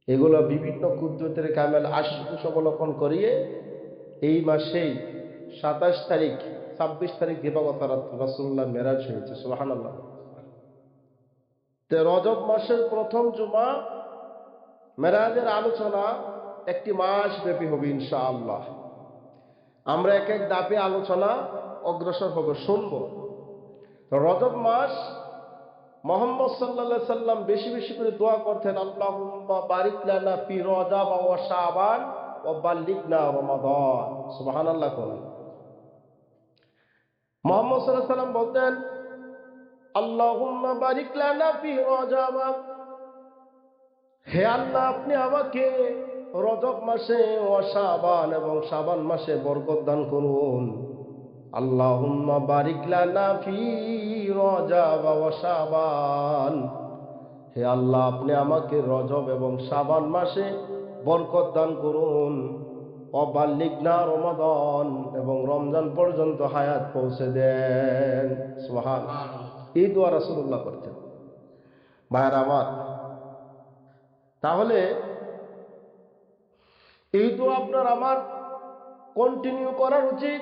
এগুলো বিভিন্ন কুদরতের কামেল আশিস অবলোকন করিয়ে এই মাসেই 27 তারিখ 26 তারিখ দিবাগত রাত্র রাসূলুল্লাহ মেরাজ হয়েছে। সুবহানাল্লাহ। তো রজব মাসের প্রথম জুমা মেরাজের আলোচনা একটি মাস ব্যাপী হবে ইনশাআল্লাহ। আমরা এক এক ধাপে আলোচনা অগ্রসর হবে, শুনব। রজব মাস মুহাম্মদ সাল্লাল্লাহু আলাইহি সাল্লাম বেশি বেশি করে দোয়া করতেন, আল্লাহুম্মা বারিক লানা ফি রজব ওয়া শাবান ওয়া বাল্লিগনা রমাদান। সুবহানাল্লাহ বলেন। মুহাম্মদ সাল্লাল্লাহু আলাইহি সাল্লাম বলতেন, আল্লাহুম্মা বারিক লানা ফি রজব, হে আল্লাহ আপনি আমাকে রজব মাসে ওয়া শাবান এবং শাবান মাসে বরকত দান করুন। আল্লাহুম্মা বারিক লানা ফি রজব ওয়া শাবান, হে আল্লাহ আপনি আমাকে রজব এবং শাবান মাসে বরকত দান করুন। অবাল্লিগনা রমাদান, এবং রমজান পর্যন্ত হায়াত পৌঁছে দেন। সুবহানাল্লাহ। এই দোয়া রাসূলুল্লাহ করতেন। ভাইরা আমার, তাহলে এই দোয়া আপনার আমার কন্টিনিউ করার উচিত।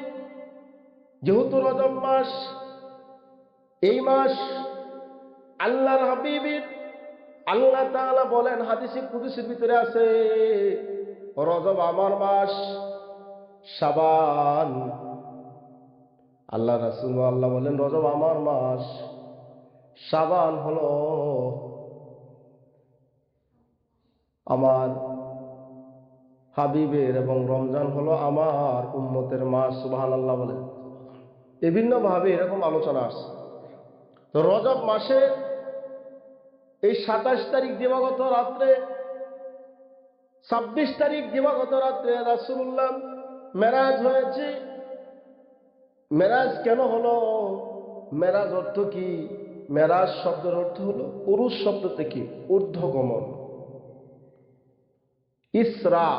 যেহেতু রজব মাস, এই মাস আল্লাহর হাবিবের, আল্লাহ তাআলা বলেন হাদিসে কুদসির ভিতরে আছে, রজব আমার মাস, শাবান, আল্লাহ রাসূল আল্লাহ বলেন রজব আমার মাস, শাবান হলো আমার হাবিবের, এবং রমজান হলো আমার উম্মতের মাস। সুবহানাল্লাহ বলেন। বিভিন্ন ভাবে এরকম আলোচনা আসছে। তো রজব মাসের এই 27 তারিখ দিবাগত রাত্রে, 26 তারিখ দিবাগত রাত্রে রাসূলুল্লাহ মেরাজ হয়েছে। মেরাজ কেন হলো? মেরাজ অর্থ কি? মেরাজ শব্দের অর্থ হলো উরুজ শব্দ থেকে ঊর্ধ্বগমন, ইসরা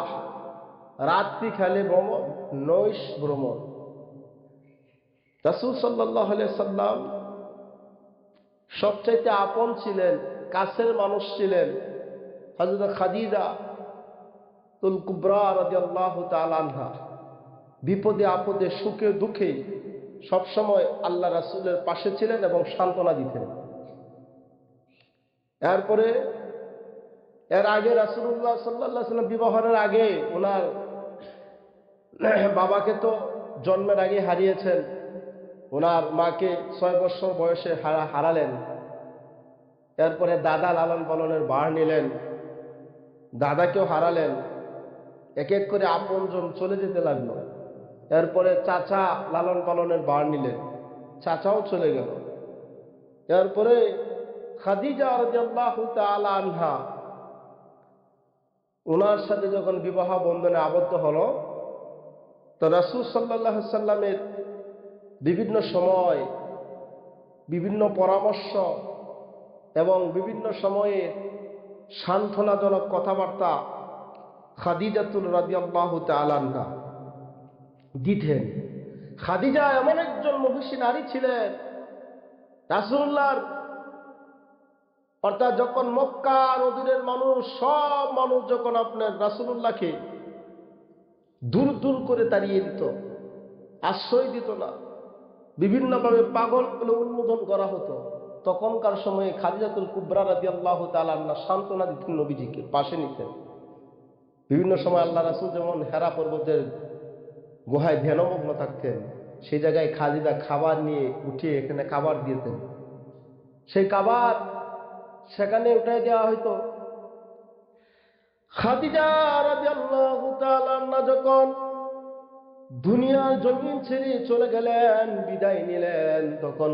রাত্রিকালে ভ্রমণ, নৈশ ভ্রমণ। রাসূল সাল্লাল্লাহু আলাইহি সাল্লাম সবচাইতে আপন ছিলেন, কাছের মানুষ ছিলেন হযরত খাদিজা তুল কুবরা রাদিয়াল্লাহু তাআলা আনহা। বিপদে আপদে সুখে দুঃখে সবসময় আল্লাহ রাসূলের পাশে ছিলেন এবং সান্ত্বনা দিতেন। এরপরে এর আগে রাসূলুল্লাহ সাল্লাল্লাহু আলাইহি সাল্লাম বিবাহের আগে ওনার বাবাকে তো জন্মের আগে হারিয়েছেন। ওনার মাকে 6 বছর বয়সে হারালেন। এরপরে দাদা লালন পালনের ভার নিলেন, দাদাকেও হারালেন। এক এক করে আপনজন চলে যেতে লাগলো। এরপরে চাচা লালন পালনের ভার নিলেন, চাচাও চলে গেল। এরপরে খাদিজা রাদিয়াল্লাহু তাআলা আনহা, ওনার সাথে যখন বিবাহ বন্ধনে আবদ্ধ হলো, তো রাসূল সাল্লাল্লাহু আলাইহি সাল্লামের বিভিন্ন সময় বিভিন্ন পরামর্শ এবং বিভিন্ন সময়ে সান্ত্বনাজনক কথাবার্তা খাদিজাতুল রাদিয়াল্লাহু তাআলা আনহা দিতেন। খাদিজা এমন একজন মহিষী নারী ছিলেন, রাসূলুল্লাহর অর্থাৎ যখন মক্কা নদীর মানুষ, সব মানুষ যখন আপনার রাসূলুল্লাহকে দূর দূর করে তাড়িয়ে দিত, আশ্রয় দিত না, বিভিন্নভাবে পাগল বলে উন্মোদন করা হতো, তখনকার সময়ে খাদিজাতুল কুবরা রাদিয়াল্লাহু তাআলা আনহা সান্ত্বনা দিতেন, নবীজিকে পাশে নিতেন। বিভিন্ন সময় আল্লাহ রাসূল যেমন হেরা পর্বতের গুহায় ধ্যানমগ্ন থাকতেন, সেই জায়গায় খাদিজা খাবার নিয়ে উঠিয়ে এখানে খাবার দিতেন। সেই খাবার সেখানে উঠাই দেওয়া হইতো। খাদিজা রাদিয়াল্লাহু তাআলা আনহা যখন দুনিয়ার জমিন ছেড়ে চলে গেলেন, বিদায় নিলেন, তখন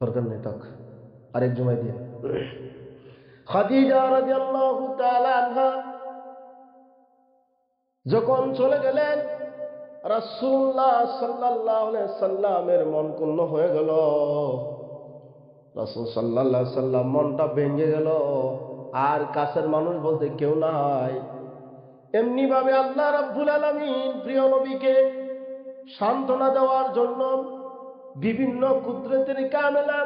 দরকার নেই তক আরেক জমাই দিয়ে, খাদিজা রাদিয়াল্লাহু তাআলা আনহা যখন চলে গেলেন, রাসূলুল্লাহ সাল্লাল্লাহু আলাইহি সাল্লামের মন ক্ষুণ্ণ হয়ে গেল। রাসূল সাল্লাল্লাহু আলাইহি সাল্লাম মনটা ভেঙে গেল, আর কাছের মানুষ বলতে কেউ নাই। এমনি ভাবে আল্লাহ রাব্বুল আলামিন প্রিয় নবীকে সান্ত্বনা দেওয়ার জন্য বিভিন্ন কুদরতের কামেলা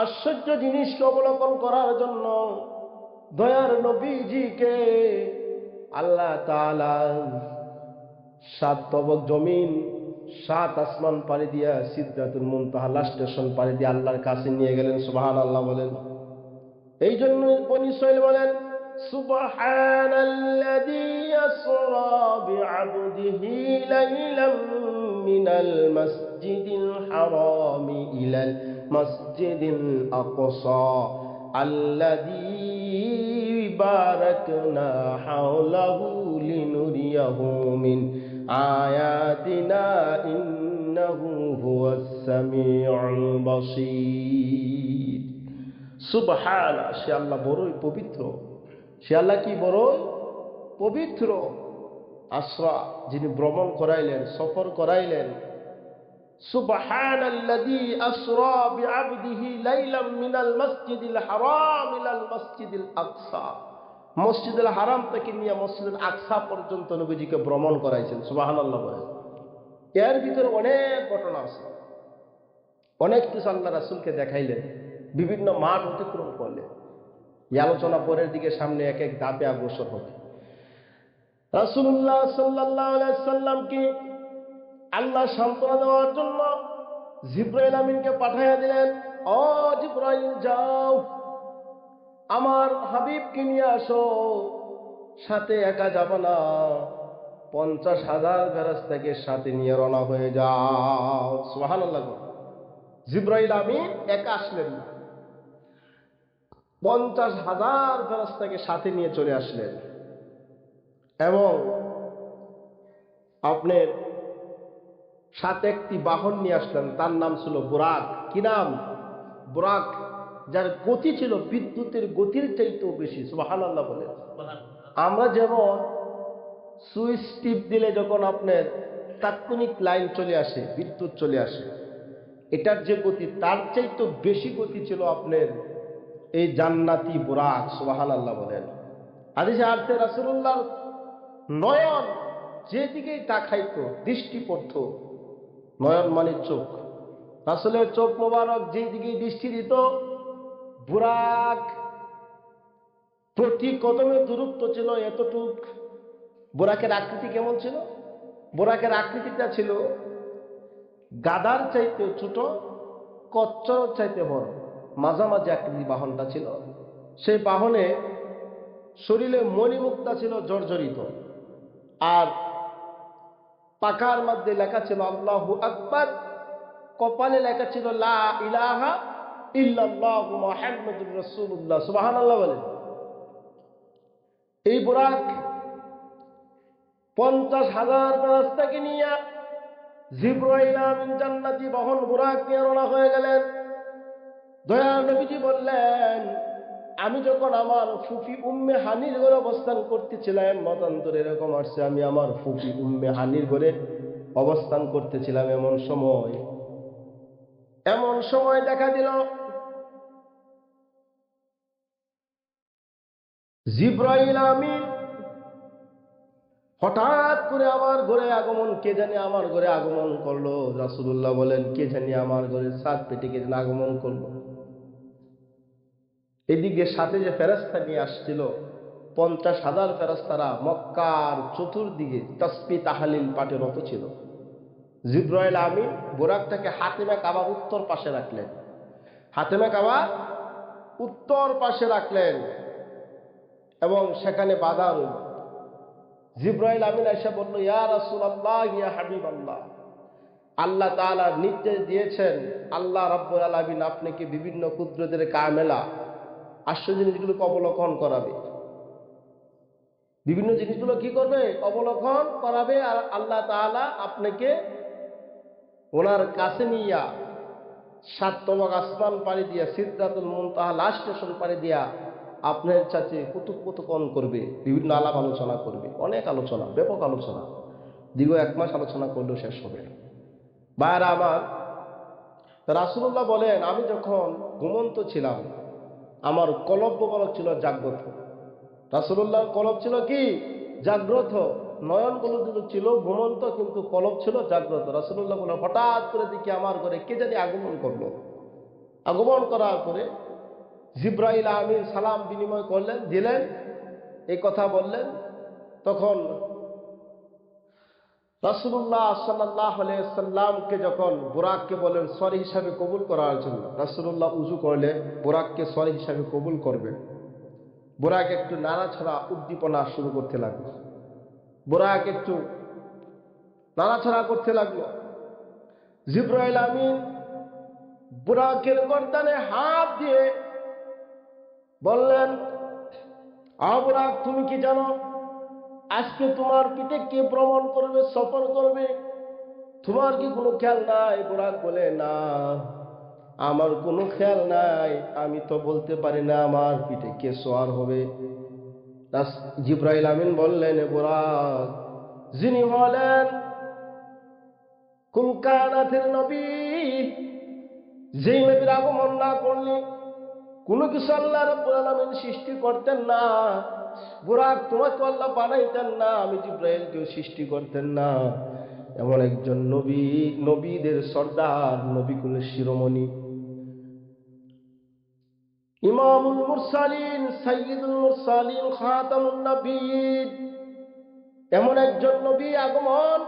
আশ্চর্য জিনিসকে অবলোকন করার জন্য দয়ার নবীজিকে আল্লাহ তাআলা 7 তবক জমিন 7 আসমান পাড়ি দিয়া সিদরাতুল মুনতাহা লাস্ট স্টেশন পাড়ি দিয়ে আল্লাহর কাছে নিয়ে গেলেন। সুবহানাল্লাহ বলেন। এই জন্য বনি ইসরাঈল বলেন সুবহানাল্লাযী আসরা বিআবদিহি লাইলাম মিনাল মাসজিদিল হারামি ইলাল মাসজিদিল আকসা আল্লাযী বারাকনা হাওলাহু লিনুরিয়াহু মিন আয়াতিনা ইন্নাহু হুয়াস সামিউল বাসীর। সুবহানা, সে আল্লাহ বড়ই পবিত্র, সে আল্লাহ কি বড়ই পবিত্র। আসরা, যিনি ভ্রমণ করাইলেন, সফর করাইলেন। সুবহানাল্লাযী আসরা বিআবদিহি লাইলাম মিনাল মাসজিদিল হারাম ইলাল মাসজিদিল আকসা, মসজিদুল হারাম থেকে নিয়ে মসজিদুল আকসা পর্যন্ত নবীজিকে ভ্রমণ করাইছেন। সুবহানাল্লাহ বলেন। এর ভিতরে অনেক ঘটনা আছে, অনেক কিছু আল্লাহ রাসূলকে দেখাইলেন, বিভিন্ন মাঠ অতিক্রম করলেন। এই আলোচনা পরের দিকে সামনে এক এক ধাপে অগ্রসর হবে। রাসূলুল্লাহ সাল্লাল্লাহু আলাইহি সাল্লামকে আল্লাহ সান্ত্বনা দেওয়ার জন্য জিবরাইল আমিনকে পাঠাইয়া দিলেন। ও জিবরাইল, যাও আমার হাবিবকে নিয়ে আসো, সাথে একা যাবে না, 50,000 ফেরেশতাকে সাথে নিয়ে রওনা হয়ে যাও। সুবহানাল্লাহ। জিবরাইল আমিন একা আসলেন না, 50,000 ফেরেশতাকে সাথে নিয়ে চলে আসলেন এবং আপনার সাথে একটি বাহন নিয়ে আসলেন, তার নাম ছিল বুরাক। কি নাম? বুরাক, যার গতি ছিল বিদ্যুতের গতির চাইতেও বেশি। সুবহানাল্লাহ বলেন। আমরা যেমন সুইচ টিপ দিলে যখন আপনার তাৎক্ষণিক লাইন চলে আসে, বিদ্যুৎ চলে আসে, এটার যে গতি তার চাইতেও বেশি গতি ছিল আপনার এই জান্নাতি বুরাক। সুবহানাল্লাহ বলেন। হাদিসে আসছে রাসূলুল্লাহর নয়ন যেদিকেই তাকাইতো দৃষ্টি পড়তো, নয়ন মানে চোখ, রাসূলের চোখ মোবারক যেদিকেই দৃষ্টি দিত, বুরাক প্রতি কদমে দূরত্ব ছিল এতটুক। বুরাকের আকৃতি কেমন ছিল? বুরাকের আকৃতিটা ছিল গাদার চাইতে ছোট, কচ্ছপের চাইতে বড়, মাঝামাঝি আকৃতি বাহনটা ছিল। সেই বাহনে শরীরে মণিমুক্তা ছিল জর্জরিত, আর পাকার মধ্যে লেখা ছিল আল্লাহু আকবার, কপালে লেখা ছিল লা ইলাহা ইল্লাল্লাহু মুহাম্মাদুর রাসূলুল্লাহ। সুবহানাল্লাহ বলেন। এই বুরাক 50,000 ফেরেশতাকে নিয়ে জিবরাইল আমিন জান্নাতি বাহন বুরাক নিয়ে রওনা হয়ে গেলেন। দয়ার নবীজি বললেন, আমি যখন আমার ফুফি উম্মে হানির ঘরে অবস্থান করতেছিলাম, মতান্তরে এরকম আসছে, আমি আমার ফুফি উম্মে হানির ঘরে অবস্থান করতেছিলাম, এমন সময় দেখা দিল জিবরাইল আমিন হঠাৎ করে আমার ঘরে আগমন, কে জানি আমার ঘরে আগমন করলো। রাসূলুল্লাহ বলেন, কে জানি আমার ঘরে সাত পেটে কে জানি আগমন করলো। এদিকে সাথে যে ফেরেশতা নিয়ে আসছিল 50,000 ফেরেশতারা মক্কার চতুর্দিকে তাসবিহ তাহলিল পাঠে রত ছিল। জিবরাইল আমিন বুরাকটাকে হাতেমে কাবার উত্তর পাশে রাখলেন, হাতেমে কাবার উত্তর পাশে রাখলেন এবং সেখানে বাধা রইল। জিবরাইল আমিন আয়েশা বলল, ইয়া রাসূলুল্লাহ, ইয়া হাবিবাল্লাহ, আল্লাহ তাআলা নির্দেশ দিয়েছেন, আল্লাহ রাব্বুল আলামিন আপনাকে বিভিন্ন কুদরতের কামেলা আশ্চর্য জিনিসগুলোকে অবলোকন করাবে, বিভিন্ন জিনিসগুলো কি করবে? অবলোকন করাবে। আর আল্লাহ তাআলা আপনাকে ওনার কাছে নিয়া 7 তবক আসমান পাড়ি দিয়া সিদরাতুল মুনতাহা লাস্ট স্টেশন পাড়ি দিয়া আপনার সাথে কুতুকন করবে, বিভিন্ন আলাপ আলোচনা করবে, অনেক আলোচনা, ব্যাপক আলোচনা, দীর্ঘ 1 মাস আলোচনা করলেও শেষ হবে না। ভাইরা আমার, রাসূলুল্লাহ বলেন, আমি যখন ঘুমন্ত ছিলাম আমার কলব মোবারক ছিল জাগ্রত। রাসূলুল্লাহর কলব ছিল কি? জাগ্রত। নয়নগুলো দুটো ছিল ঘুমন্ত, কিন্তু কলব ছিল জাগ্রত। রাসূলুল্লাহ বলেন, হঠাৎ করে দেখি আমার ঘরে কে জানি আগমন করলো। আগমন করার পরে জিব্রাইল আমিন সালাম বিনিময় করলেন, দিলেন, এই কথা বললেন। তখন রাসূলুল্লাহ সাল্লাল্লাহু আলাইহি সাল্লামকে যখন বুরাককে বলেন সরি হিসাবে কবুল করার জন্য, রাসূলুল্লাহ উযু করলে বুরাককে সরি হিসাবে কবুল করবে। বুরাক একটু নাড়াছাড়া উদ্দীপনা শুরু করতে লাগলো, বুরাক একটু নাড়াছাড়া করতে লাগলো। জিব্রাইল আমিন বুরাকের গর্দানে হাত দিয়ে বললেন, বুরাক তুমি কি জানো আজকে তোমার পিঠে কে ভ্রমণ করবে, সফর করবে? তোমার কি কোনো খেয়াল নাই? বুরাক বলে, না, আমার কোনো খেয়াল নাই, আমি তো বলতে পারি না আমার পিঠে কে সওয়ার হবে। জিব্রাইল আমিন বললেন, বুরাক, যিনি হলেন কুল কায়নাতের নবী, যেই নবীর আগমন না করলে কোনো কিছু আল্লাহ রাব্বুল আলামিন সৃষ্টি করতেন না। বুরাক, তোমাকে আল্লাহ বানাইতেন না, আমি জিব্রাইলকেও সৃষ্টি করতেন না। এমন একজন নবী, নবীদের সর্দার, নবীকুলের শিরোমণি, ইমামুল মুরসালিন, সাইয়্যিদুল মুরসালিন, খাতামুন নবিয়্যিন, এমন একজন নবী আগমন,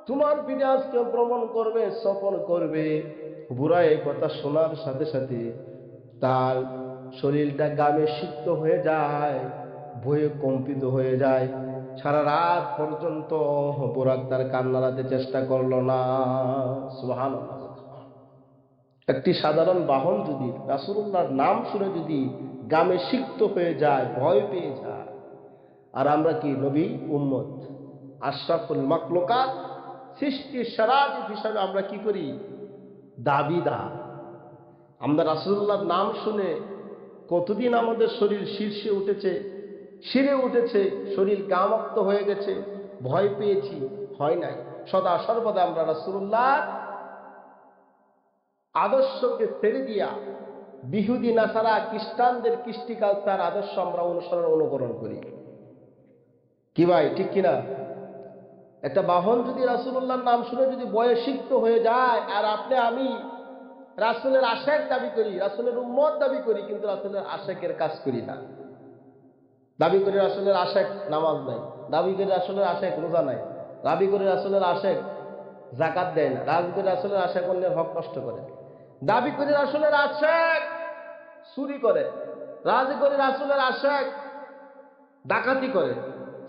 তোমার পিঠে আজকে ভ্রমণ করবে, সফর করবে। বুড়া এই কথা শোনার সাথে সাথে তার শরীরটা গামে সিক্ত হয়ে যায়, ভয়ে কম্পিত হয়ে যায়। সারা রাত পর্যন্ত বুরাক তার কান্না নাড়াতে চেষ্টা করলো না। সুবহানাল্লাহ। একটি সাধারণ বাহন যদি রাসূলুল্লাহর নাম শুনে যদি গামে সিক্ত হয়ে যায়, ভয় পেয়ে যায়, আর আমরা কি নবী উম্মত, আশরাফুল মাখলুকাত, সৃষ্টির সেরাজীব হিসাবে আমরা কি করি? দাবিদার। আমরা রাসূলুল্লাহর নাম শুনে কতদিন আমাদের শরীর শীর্ষে উঠেছে, শিরে উঠেছে, শরীর গামাক্ত হয়ে গেছে, ভয় পেয়েছি? হয় নাই। সদা সর্বদা আমরা রাসূলুল্লাহর আদর্শকে ছেড়ে দিয়া বিহুদি নাসারা খ্রিস্টানদের কৃষ্টি কালচার আদর্শ আমরা অনুসরণ অনুকরণ করি। কি ভাই, ঠিক কিনা? একটা বাহন যদি রাসূলুল্লাহর নাম শুনে যদি ভয়ে সিক্ত হয়ে যায়, আর আপনি আমি রাসূলের আশেক দাবি করি, রাসূলের উম্মত দাবি করি, কিন্তু রাসূলের আশেকের কাজ করি না। দাবি করি রাসূলের আশেক নামাজ নাই, দাবি করি রাসূলের আশেক রোজা নাই, দাবি করি রাসূলের আশেক যাকাত দেয় না, দাবি করি রাসূলের আশেক অন্যের হক নষ্ট করে, দাবি করি রাসূলের আশেক চুরি করে, রাজি করি রাসূলের আশেক ডাকাতি করে,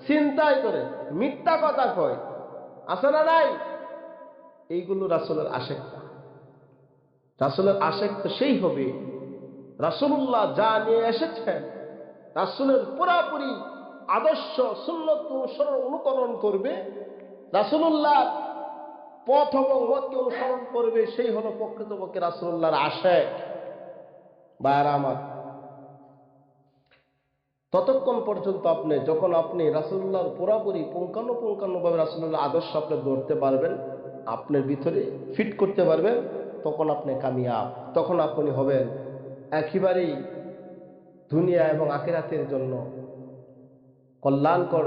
ছিনতাই করে, মিথ্যা কথা কয়, আছে না নাই? এইগুলো রাসূলের আশেক না। রাসূলের আশেক তো সেই হবে রাসূলুল্লাহ যা নিয়ে এসেছেন, রাসূলের পুরাপুরি আদর্শ সুন্নত অনুসরণ অনুকরণ করবে, রাসূলুল্লাহ পথ এবং মতকে অনুসরণ করবে, সেই হলো প্রকৃতপক্ষে রাসূলুল্লাহর আশেক। ভাইরা আমার, ততক্ষণ পর্যন্ত যখন আপনি রাসূলুল্লাহর পুরাপুরি পুঙ্খানুপুঙ্খানুভাবে রাসূলুল্লাহর আদর্শ আপনি ধরতে পারবেন, আপনার ভিতরে ফিট করতে পারবেন, তখন আপনি কামিয়াব, তখন আপনি হবেন একেবারেই দুনিয়া এবং আখিরাতের জন্য কল্যাণকর।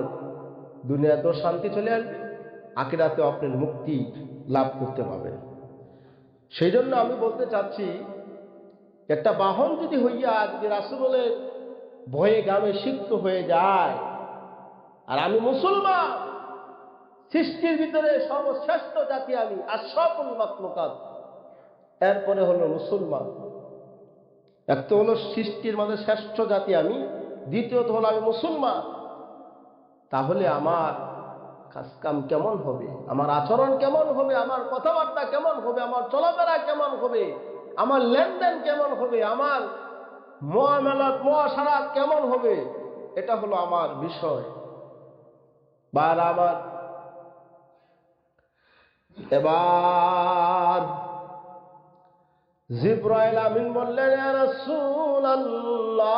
দুনিয়াতেও শান্তি চলে আসবে, আখিরাতেও আপনি মুক্তি লাভ করতে পারবেন। সেই জন্য আমি বলতে চাচ্ছি, একটা বাহন যদি হইয়া যদি রাসূলের ভয়ে গামে সিক্ত হয়ে যায়, আর আমি মুসলমান, সৃষ্টির ভিতরে সর্বশ্রেষ্ঠ জাতি আমি, আশরাফুল মাখলুকাত, এরপরে হলো মুসলমান। এক তো হলো সৃষ্টির মধ্যে শ্রেষ্ঠ জাতি আমি, দ্বিতীয়ত হলো আমি মুসলমান। তাহলে আমার কাজকাম কেমন হবে, আমার আচরণ কেমন হবে, আমার কথাবার্তা কেমন হবে, আমার চলাফেরা কেমন হবে, আমার লেনদেন কেমন হবে, আমার মুআমালাত মুআশারাত কেমন হবে, এটা হলো আমার বিষয়। বা আমার এবার জিব্রাইল আমিন বললেন, ইয়া রাসূলুল্লাহ,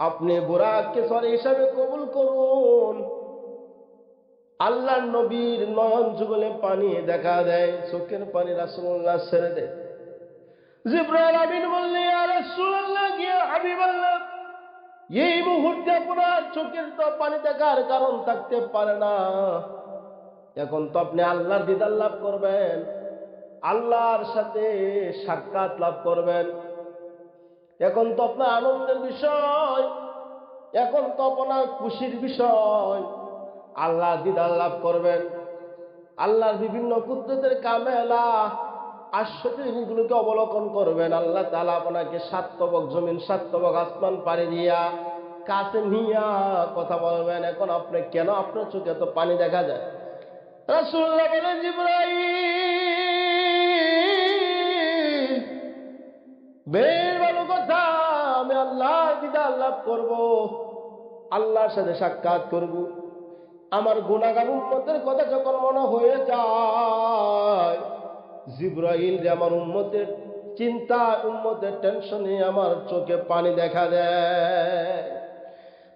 আপনি বুরাককে সরি হিসাবে কবুল করুন। আল্লাহর নবীর নয়ন যুগলে পানি দেখা দেয়, চোখের পানি রাসূলুল্লাহ ছেড়ে দেয়। জিব্রাইল আমিন বললেন, ইয়া রাসূলুল্লাহ, ইয়া হাবিবাল্লাহ, এই মুহূর্তে আপনার চোখের তো পানি দেখার কারণ থাকতে পারে না। এখন তো আপনি আল্লাহর দিদার লাভ করবেন, আল্লাহর সাথে সাক্ষাৎ লাভ করবেন। এখন তো আপনার আনন্দের বিষয়, এখন তো আপনার খুশির বিষয়। আল্লাহ দিদার লাভ করবেন, আল্লাহর বিভিন্ন কুদরতের কামেলা আশ্চর্য জিনিসগুলোকে অবলোকন করবেন। আল্লাহ তাআলা আপনাকে 7 তবক জমিন 7 তবক আসমান পাড়ি দিয়া কাছে নিয়া কথা বলবেন। এখন আপনি কেন আপনার চোখে এত পানি দেখা যায়? রাসূলুল্লাহ বলেন, জিবরাইল, বেশ ভালো কথা, আমি আল্লাহর দিদার লাভ করব, আল্লাহর সাথে সাক্ষাৎ করব। আমার গুনাহগার উম্মতের কথা যখন মনে হয়ে যায়, জিবরাইল যে আমার উম্মতের চিন্তা, উম্মতের টেনশনে আমার চোখে পানি দেখা দেয়।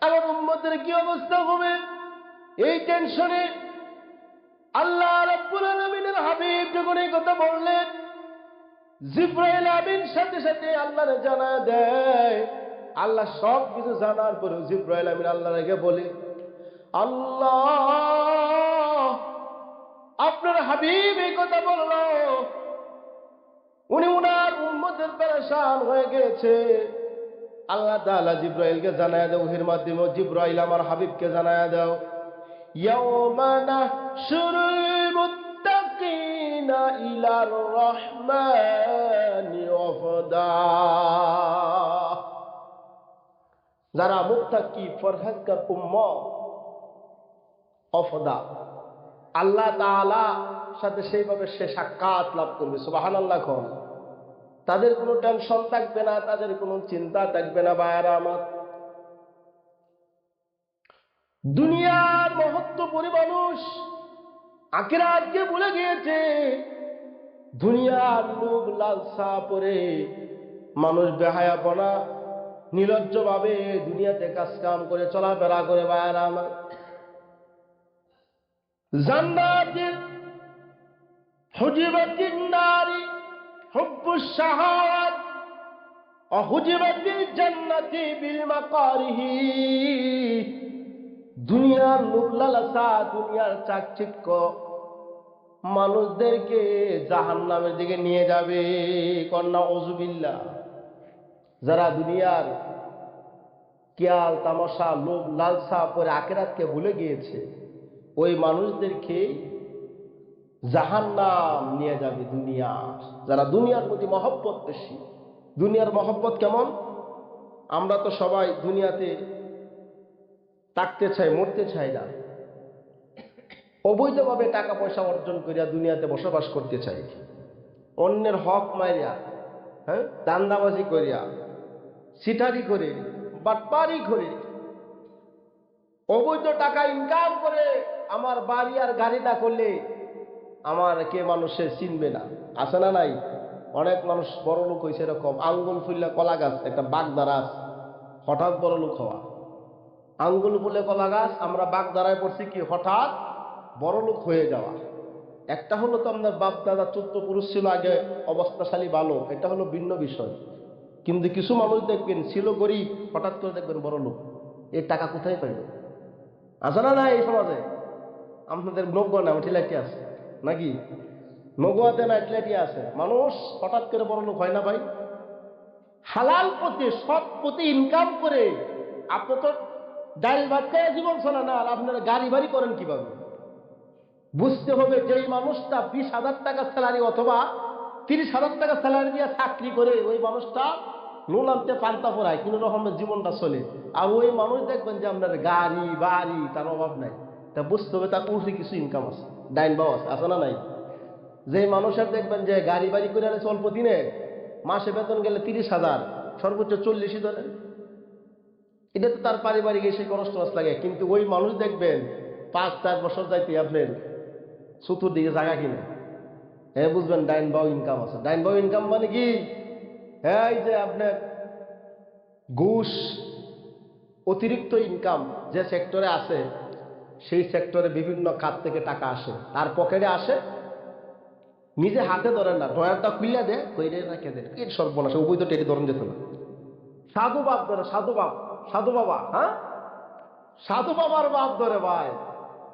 আমার উম্মতের কি অবস্থা হবে এই টেনশনে? আল্লাহ রাব্বুল আলামিনের হাবিব যখন এই কথা বললেন, জিবরাইল আমিন সাথে সাথে আল্লাহরে জানা দেয়। আল্লাহ সব কিছু জানার পরেও জিবরাইল আমিন আল্লাহকে বলে, আল্লাহ, আপনার হাবিব এই কথা বলল, উনি উনার উম্মতের পেরেশান হয়ে গেছে। আল্লাহ তাআলা জিবরাইলকে জানায় দাও, ওহীর মাধ্যমে, জিবরাইল আমার হাবিবকে জানায় দাও, ইয়াউমা নাহশুরুল মুত্তাকিনা ইলার রহমানি ওয়াফদা। যারা মুত্তাকি ফরহেজগার উম্মত, ওয়াফদা, আল্লাহ তাআলা সাথে সেইভাবে সে সাক্ষাৎ লাভ করবে। সুবহানাল্লাহ। কোন তাদের কোনো টেনশন থাকবে না, তাদের কোনো চিন্তা থাকবে না। ভাইরা আমার, দুনিয়ার মহত্বপূর্ণ মানুষ আখিরাতকে ভুলে গিয়েছে। দুনিয়ার লোভ লালসা পরে মানুষ বেহায়াপনা নির্লজ্জ ভাবে দুনিয়াতে কাজ কাম করে চলাফেরা করে। ভাইরা আমার, জান্নাতের হুজিবাতিন নারী হুব্বুস শাহাওয়াত অহুজিবাতিল জান্নাতি বিল মাকারিহি। দুনিয়ার লোভ লালসা, দুনিয়ার চাকচিক্য মানুষদেরকে জাহান্নামের দিকে নিয়ে যাবে। কন্যা অজুবিল্লাহ। যারা দুনিয়ার কিয়াল তামাশা লোভ লালসা পরে আখিরাতকে ভুলে গিয়েছে, ওই মানুষদেরকে জাহান্নাম নিয়ে যাবে দুনিয়া। যারা দুনিয়ার প্রতি মহব্বত বেশি। দুনিয়ার মহব্বত কেমন? আমরা তো সবাই দুনিয়াতে থাকতে চাই, মরতে চাই না। অবৈধভাবে টাকা পয়সা অর্জন করিয়া দুনিয়াতে বসবাস করতে চাই, অন্যের হক মারিয়া, হ্যাঁ, দান্দাবাজি করিয়া, সিটারি করে, বাটপারি করে, অবৈধ টাকা ইনকাম করে আমার বাড়ি আর গাড়ি না করলে আমার কে মানুষে চিনবে না। আছে না নাই? অনেক মানুষ বড় লোক হয়েছে এরকম, আঙ্গুল ফুললে কলা গাছ, একটা বাগদারা আছে, হঠাৎ বড় লোক হওয়া। আঙ্গুল ফুলে কলা গাছ, আমরা বাগদারায় পড়ছি কি হঠাৎ বড় লোক হয়ে যাওয়া। একটা হলো তো আপনার বাপ দাদা 14 পুরুষ ছিল আগে, অবস্থাশালী ভালো, এটা হলো ভিন্ন বিষয়। কিন্তু কিছু মানুষ দেখবেন ছিল গরিব, হঠাৎ করে দেখবেন বড় লোক। এই টাকা কোথায় পাইল? আছে না না এই সমাজে? আপনাদের নব্য না ঠিলাটি আছে নাকি? নগোয়াতে না ঠিলাটি আছে। মানুষ হঠাৎ করে বড় লোক হয় না ভাই। হালাল পথে সৎ পথে ইনকাম করে আপনি তো ডাইল ভাত খেয়ে জীবন চলে না, আর আপনারা গাড়ি বাড়ি করেন কিভাবে? বুঝতে হবে যে এই মানুষটা 20,000 টাকা স্যালারি অথবা 30,000 টাকা স্যালারি দিয়ে চাকরি করে, ওই মানুষটা নুন আনতে পান্তা পড়ায়, কোনো রকমের জীবনটা চলে। আর ওই মানুষ দেখবেন যে আপনার গাড়ি বাড়ি তার অভাব নাই। তা বুঝতে হবে তার উঠে কিছু ইনকাম আছে, ডাইন বাস আছে না নাই? যে মানুষের দেখবেন যে গাড়ি বাড়ি করে আনে অল্প দিনে, মাসে বেতন গেলে 30,000, সর্বোচ্চ 40 ধরেন, এটা তো তার পারিবারিক এসে খরচ টরচ লাগে। কিন্তু ওই মানুষ দেখবেন 5-4 বছর যাইতে আপনার চতুর্দিকে জায়গা কিনে, হ্যাঁ বুঝবেন ডাইন বাউ ইনকাম আছে। ডাইন বাউ ইনকাম মানে কি? হ্যাঁ, এই যে আপনার ঘুষ, অতিরিক্ত ইনকাম যে সেক্টরে আছে, সেই সেক্টরে বিভিন্ন খাত থেকে টাকা আসে, তার পকেটে আসে, নিজে হাতে ধরেন না, ডয়ারটা খুলিয়া দেয়, কইরে রাখে দেয়। এই সর্বনাশ, অবৈধ টেকে ধরেন যেত না। সাধু বাপ ধরে, সাধু বাপ, সাধু বাবা, হ্যাঁ, সাধু বাবার বাপ ধরে ভাই,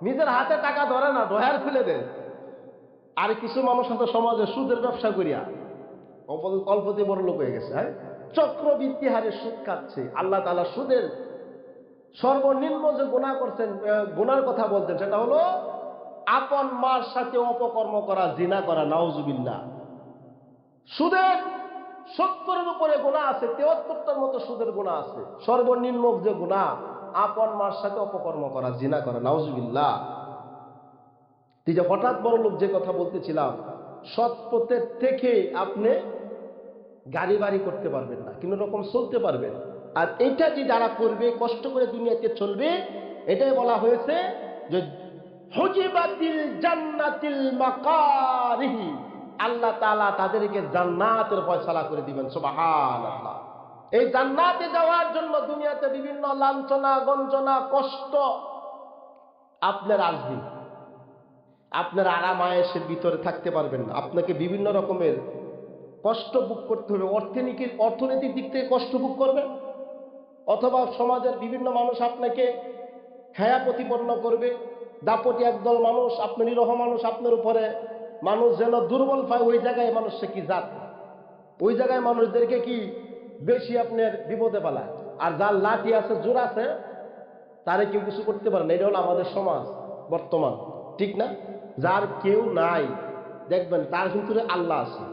নিজের হাতে টাকা ধরে না, ডয়ার খুলে দেয়। আর কিছু মানুষ আছে সমাজে সুদের ব্যবসা করিয়া অল্পতে বড় লোক হয়ে গেছে। হ্যাঁ, চক্রবৃদ্ধি হারে সুদ খাচ্ছে। আল্লাহ তাআলা সুদের সর্বনিম্ন যে গুনাহ করছেন, গুনার কথা বলতেন, সেটা হলো আপন মার সাথে অপকর্ম করা, জিনা করা, নাউজুবিল্লাহ। সুদের 70-এর উপরে গুনাহ আছে, 73টার মতো সুদের গুনাহ আছে। সর্বনিম্ন যে গুনাহ আপন মার সাথে অপকর্ম করা, জিনা করা, নাউজুবিল্লাহ। এই যে হঠাৎ বড় লোক যে কথা বলতেছিলাম, সৎ পথের থেকে আপনি গাড়ি বাড়ি করতে পারবেন না, কোন রকম চলতে পারবেন। আর এটা যে যারা করবে, কষ্ট করে দুনিয়াতে চলবে, এটাই বলা হয়েছে যে হুজিবাতিল জান্নাতিল মাকারিহি, আল্লাহ তাআলা তাদেরকে জান্নাতের ফয়সালা করে দিবেন। সুবহানাল্লাহ। এই জান্নাতে যাওয়ার জন্য দুনিয়াতে বিভিন্ন লাঞ্ছনা, গঞ্জনা, কষ্ট আপনার আসবে। আপনার আরাম আয়েশের ভিতরে থাকতে পারবেন না, আপনাকে বিভিন্ন রকমের কষ্ট ভোগ করতে হবে। অর্থনৈতিক দিক থেকে কষ্ট ভোগ করবে, অথবা সমাজের বিভিন্ন মানুষ আপনাকে হেয়া প্রতিপন্ন করবে। দাপটি একদল মানুষ, আপনি নিরহ মানুষ, আপনার উপরে মানুষ যেন দুর্বল পায়, ওই জায়গায় মানুষ সে কি জাত, ওই জায়গায় মানুষদেরকে কি বেশি আপনার বিপদে ফেলায়। আর যার লাঠি আছে, জোর আছে, তারে কেউ কিছু করতে পারে না। এটা হলো আমাদের সমাজ বর্তমান, ঠিক না? যার কেউ নাই, দেখবেন তার ভিতরে আল্লাহ আছে।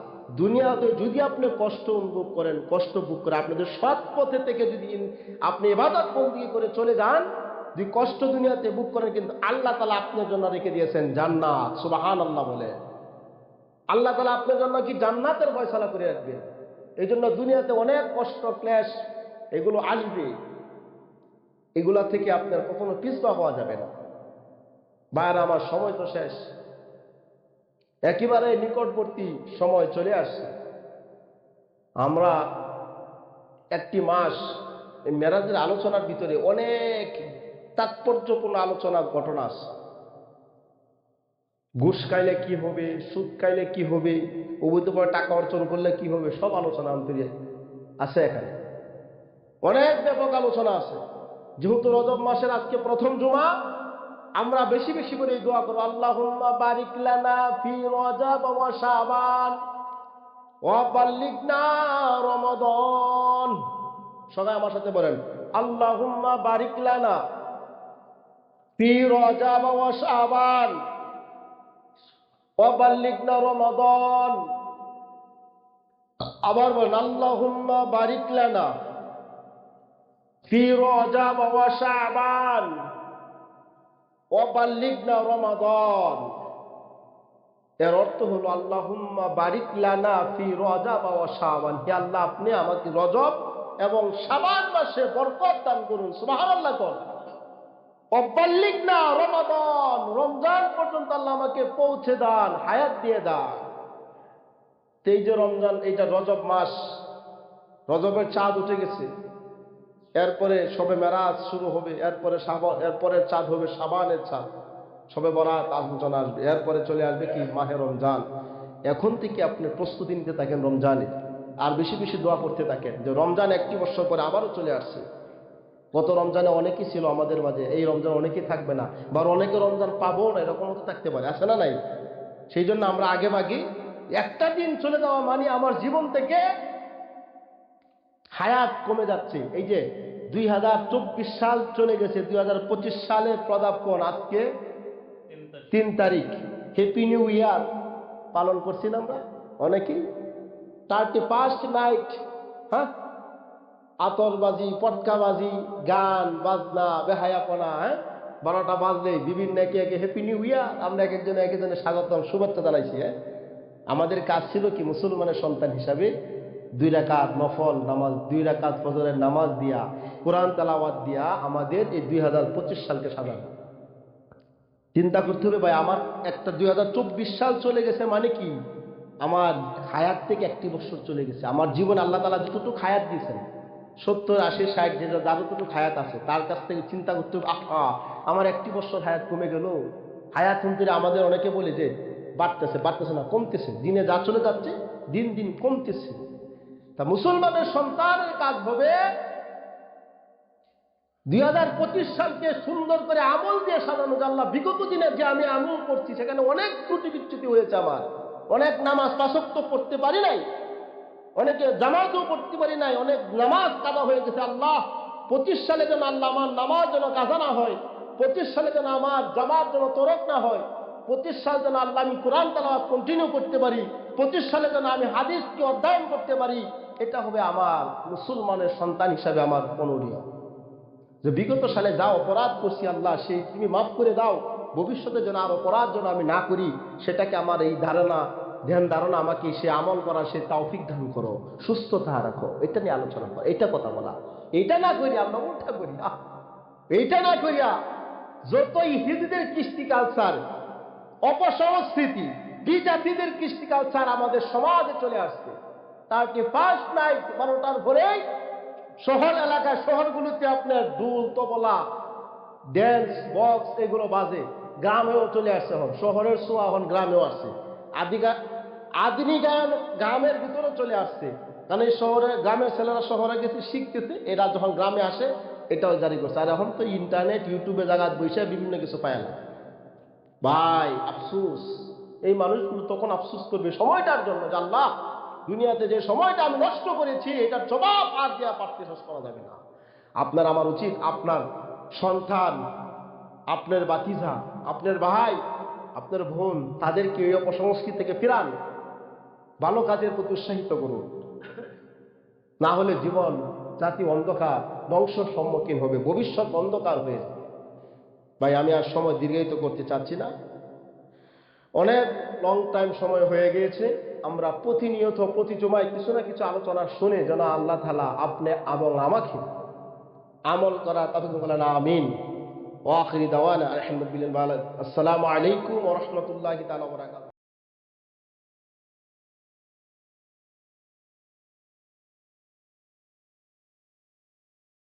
দুনিয়াতে যদি আপনি কষ্ট অনুভব করেন, কষ্ট ভোগ করে আপনাদের সৎ পথে থেকে যদি আপনি ইবাদত বন্দেগী করে চলে যান, যদি কষ্ট দুনিয়াতে ভোগ করেন, কিন্তু আল্লাহ তাআলা আপনার জন্য রেখে দিয়েছেন জান্নাত। সুবহানাল্লাহ বলে। আল্লাহ তাআলা আপনার জন্য কি জান্নাতের ফয়সালা করে রাখবেন। এই জন্য দুনিয়াতে অনেক কষ্ট, ক্লেশ এগুলো আসবে, এগুলা থেকে আপনার কখনো পিছপা হওয়া যাবে না। ভাইরা আমার, সময় তো শেষ, একেবারে নিকটবর্তী সময় চলে আসছে। আমরা একটি মাস এই মেরাজের আলোচনার ভিতরে অনেক তাৎপর্যপূর্ণ আলোচনা, ঘটনা আছে। ঘুষ খাইলে কি হবে, সুদ খাইলে কি হবে, অবৈধভাবে টাকা অর্জন করলে কি হবে, সব আলোচনা অন্তরে আছে। এখানে অনেক ব্যাপক আলোচনা আছে। যেহেতু রজব মাসের আজকে প্রথম জুমা, আমরা বেশি বেশি করে দোয়া করব, আল্লাহুম্মা বারিক লানা ফি রজব ওয়া শাবান ওয়া বাল্লিগনা রমাদান। সবাই আমার সাথে বলেন, আল্লাহুম্মা বারিক লানা ফি রজব ওয়া শাবান ওয়া বাল্লিগনা রমাদান। আবার বলেন, আল্লাহুম্মা বারিক লানা ফি রজব ওয়া শাবান ওয়া বাল্লিগনা রমাদান। এর অর্থ হলো, আল্লাহুম্মা বারিক লানা ফি রজব ওয়া শাবান, হে আল্লাহ, আপনি আমাকে রজব এবং শাবান মাসে বরকত দান করুন। সুবহানাল্লাহ কোন। ওয়া বাল্লিগনা রমাদান, রমজান পর্যন্ত আল্লাহ আমাকে পৌঁছে দেন, হায়াত দিয়ে দেন। এই যে রমজান, এইটা রজব মাস, রজবের চাঁদ উঠে গেছে, এরপরে শবে মেরাজ শুরু হবে, এরপরে এরপরে চাঁদ হবে শাবানের চাঁদ, শবে বরাত আলোচনা আসবে, এরপরে চলে আসবে কি মাহে রমজান। এখন থেকে আপনি প্রস্তুতি নিতে থাকেন রমজানে, আর বেশি বেশি দোয়া করতে থাকেন যে রমজান একটি বছর পরে আবারও চলে আসছে। গত রমজানে অনেকেই ছিল আমাদের মাঝে, এই রমজান অনেকেই থাকবে না, বা অনেকে রমজান পাবো না, এরকম তো থাকতে পারে, আছে না নাই? সেই জন্য আমরা আগে ভাগে, একটা দিন চলে যাওয়া মানে আমার জীবন থেকে হায়াত কমে যাচ্ছে। এই যে 2024 সাল চলে গেছে, 2025 সালের পদার্পণ আজকে 3 তারিখ। হ্যাপি নিউ ইয়ার পালন করছি না আমরা অনেকেই। 31st নাইট, হ্যাঁ, আতরবাজি, পটকাবাজি, গান বাজনা, বেহায়াপনা, হ্যাঁ, 12টা বাজলে বিভিন্ন একে একে হ্যাপি নিউ ইয়ার, আমরা এক একজনের স্বাগতম, শুভেচ্ছা জানাইছি। হ্যাঁ, আমাদের কাজ ছিল কি, মুসলমানের সন্তান হিসাবে 2 রাকাত নফল নামাজ, 2 রাকাত ফজরের নামাজ দিয়া, কোরআন তেলাওয়াত দিয়া আমাদের এই 2025 সালকে সাজানো। চিন্তা করতে হবে ভাই, আমার একটা 2024 সাল চলে গেছে মানে কি, আমার হায়াত থেকে একটি বছর চলে গেছে। আমার জীবন আল্লাহ তাআলা যতটুকু হায়াত দিয়েছেন, 70, 80, 60, যে যতটুকু হায়াত আছে, তার কাছ থেকে চিন্তা করতে হবে, আহা, আমার একটি বছর হায়াত কমে গেল। হায়াত অন্তরে আমাদের অনেকে বলে যে বাড়তেছে, বাড়তেছে না, কমতেছে, দিনে যা চলে যাচ্ছে দিন দিন কমতেছে। তা মুসলমানের সন্তানের কাজ হবে 2025 সালকে সুন্দর করে আমল দিয়ে সাজানো। আল্লাহ, বিগত দিনে যে আমি আমল করছি সেখানে অনেক ত্রুটি বিচ্যুতি হয়েছে, আমার অনেক নামাজ 5 ওয়াক্ত পড়তে পারি নাই, অনেকে জামাতও পড়তে পারি নাই, অনেক নামাজ কাজা হয়ে গেছে। আল্লাহ 25 সালে যেন আল্লাহ আমার নামাজ যেন কাজা না হয়, 25 সালে যেন আমার জামাত যেন তরক না হয়, 25 সাল যেন আল্লাহ আমি কোরআন তেলাওয়াত কন্টিনিউ করতে পারি, 25 সালে যেন আমি হাদিসকে অধ্যয়ন করতে পারি। এটা হবে আমার মুসলমানের সন্তান হিসাবে আমার অনুরোধ। যে বিগত সালে যা অপরাধ করছি আল্লাহ সেই তুমি মাফ করে দাও, ভবিষ্যতে যেন আর অপরাধ যেন আমি না করি, সেটাকে আমার এই ধ্যান ধারণা আমাকে সে আমল করা সে তৌফিক দান করো, সুস্থতা রাখো। এটা নিয়ে আলোচনা করো, এটা কথা বলা। এইটা না করি আমরা উল্টা করি, এইটা না করিয়া যতই হিন্দুদের কৃষ্টি কালচার, অপসংস্কৃতি, বিজাতিদের কৃষ্টি কালচার আমাদের সমাজে চলে আসছে। 31st নাইট 12টার পরেই শহর এলাকায়, শহরগুলোতে আপনার দুল তবলা ড্যান্স বক্স এগুলো বাজে। গ্রামেও চলে আসছে, এখন শহরের ছোঁয়া এখন গ্রামেও আসছে। আধুনিক গায়ন গ্রামের ভিতরে চলে আসছে, কারণ এই শহরে গ্রামের ছেলেরা শহরে গেছে শিখতেছে, এরা যখন গ্রামে আসে এটাও জারি করছে। আর এখন তো ইন্টারনেট ইউটিউবে জায়গা বসে বিভিন্ন কিছু পায় না। ভাই আফসুস, এই মানুষগুলো তখন আফসুস করবে সময়টার জন্য যে আল্লাহ দুনিয়াতে যে সময়টা আমি নষ্ট করেছি এটার জবাব আর দেওয়া পারতে শেষ করা যাবে না। আপনার আমার উচিত আপনার সন্তান, আপনার বাতিজা, আপনার ভাই, আপনার বোন, তাদেরকে এই অপসংস্কৃতি থেকে ফিরান, ভালো কাজের প্রতি উৎসাহিত করুন। না হলে জীবন জাতি অন্ধকার ধ্বংসের সম্মুখীন হবে, ভবিষ্যৎ অন্ধকার হয়ে যাবে। ভাই আমি আর সময় দীর্ঘায়িত করতে চাচ্ছি না, অনেক লং টাইম সময় হয়ে গিয়েছে। আমরা প্রতিনিয়ত প্রতি জুমায় কিছু না কিছু আলোচনা শুনে যেন আল্লাহ তাআলা আপনি এবং আমাকে আমল করা তৌফিক বলেন, আমিন। ওয়া আখিরি দাওয়ানা আলহামদুলিল্লাহ। আসসালামু আলাইকুম ওয়া রাহমাতুল্লাহি তাআলা ওয়া বারাকাতুহু।